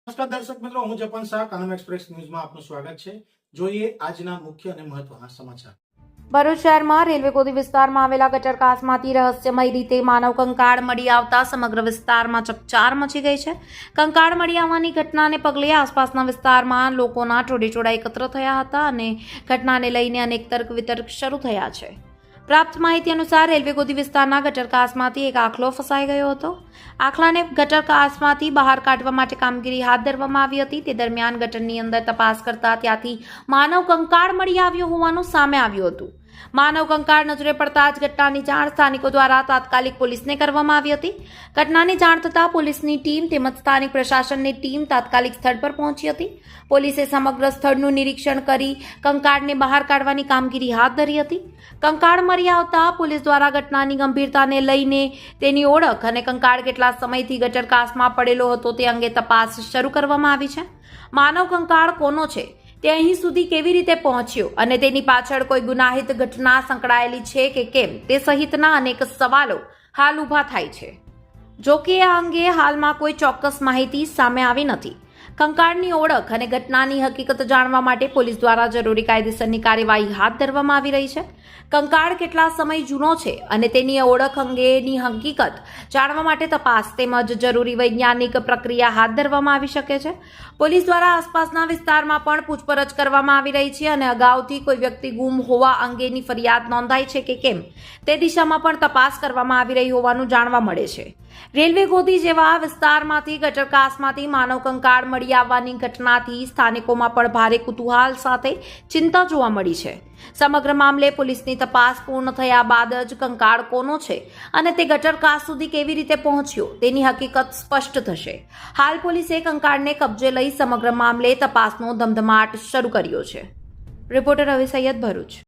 નમસ્કાર દર્શક મિત્રો, હું જપન શાહ, કાનમ એક્સપ્રેસ ન્યૂઝમાં આપનું સ્વાગત છે. જોઈએ આજના મુખ્ય અને મહત્વના સમાચાર. ભરૂચ શહેરમાં રેલવે ગોદી વિસ્તારમાં આવેલા ગટર કાચમાંથી રહસ્યમય રીતે માનવ કંકાળ મળી આવતા સમગ્ર વિસ્તારમાં ચકચાર મચી ગઈ છે. કંકાળ મળી આવવાની ઘટનાને પગલે આસપાસના વિસ્તારમાં લોકોના ટોળેટોળા એકત્ર થયા હતા અને ઘટનાને લઈને અનેક તર્ક વિતર્ક શરૂ થયા છે. પ્રાપ્ત માહિતી અનુસાર રેલવે ગોદી વિસ્તારના ગટર કાચમાંથી એક આખલો ફસાઈ ગયો હતો. આખલાને ગટર કાચમાંથી બહાર કાઢવા માટે કામગીરી હાથ ધરવામાં આવી હતી. તે દરમિયાન ગટરની અંદર તપાસ કરતા ત્યાંથી માનવ કંકાળ મળી આવ્યો હોવાનું સામે આવ્યું હતું. માનવ કંકાળ નજરે પડતા જ ઘટનાની જાણ સ્થાનિકો દ્વારા તાત્કાલિક પોલીસને કરવામાં આવી હતી. ઘટનાની જાણ થતાં પોલીસની ટીમ તેમજ સ્થાનિક પ્રશાસનની ટીમ તાત્કાલિક સ્થળ પર પહોંચી હતી. પોલીસે સમગ્ર સ્થળનું નિરીક્ષણ કરી કંકાળને બહાર કાઢવાની કામગીરી હાથ ધરી હતી. કંકાળ મળી આવતા પોલીસ દ્વારા ઘટનાની ગંભીરતાને લઈને તેની ઓળખ અને કંકાળ કેટલા સમયથી ગટર કાચમાં પડેલો હતો તે અંગે તપાસ શરૂ કરવામાં આવી છે. માનવ કંકાળ કોનો છે, તે અહીં સુધી કેવી રીતે પહોંચ્યો અને તેની પાછળ કોઈ ગુનાહિત ઘટના સંકળાયેલી છે કે કેમ, તે સહિતના અનેક સવાલો હાલ ઊભા થાય છે. જો કે આ અંગે હાલમાં કોઈ ચોક્કસ માહિતી સામે આવી નથી. કંકાળની ઓળખ અને ઘટનાની હકીકત જાણવા માટે પોલીસ દ્વારા જરૂરી કાયદેસરની કાર્યવાહી હાથ ધરવામાં આવી રહી છે. કંકાળ કેટલા સમય જૂનો છે અને તેની ઓળખ અંગેની હકીકત જાણવા માટે તપાસ તેમજ જરૂરી વૈજ્ઞાનિક પ્રક્રિયા હાથ ધરવામાં આવી શકે છે. પોલીસ દ્વારા આસપાસના વિસ્તારમાં પણ પૂછપરછ કરવામાં આવી રહી છે અને અગાઉથી કોઈ વ્યક્તિ ગુમ હોવા અંગેની ફરિયાદ નોંધાઈ છે કે કેમ તે દિશામાં પણ તપાસ કરવામાં આવી રહી હોવાનું જાણવા મળે છે. રેલવે ગોદી જેવા વિસ્તારમાંથી ગટર કાચમાંથી માનવ કંકાળ મળી આવવાની ઘટનાથી સ્થાનિકોમાં પણ ભારે કુતૂહલ સાથે ચિંતા જોવા મળી છે. સમગ્ર મામલે પોલીસની તપાસ પૂર્ણ થયા બાદ જ કંકાળ કોનો છે અને તે ગટર કાચ સુધી કેવી રીતે પહોંચ્યો તેની હકીકત સ્પષ્ટ થશે. હાલ પોલીસે કંકાળને કબજે લઈ સમગ્ર મામલે તપાસનો ધમધમાટ શરૂ કર્યો છે. રિપોર્ટર રવિ સૈયદ, ભરૂચ.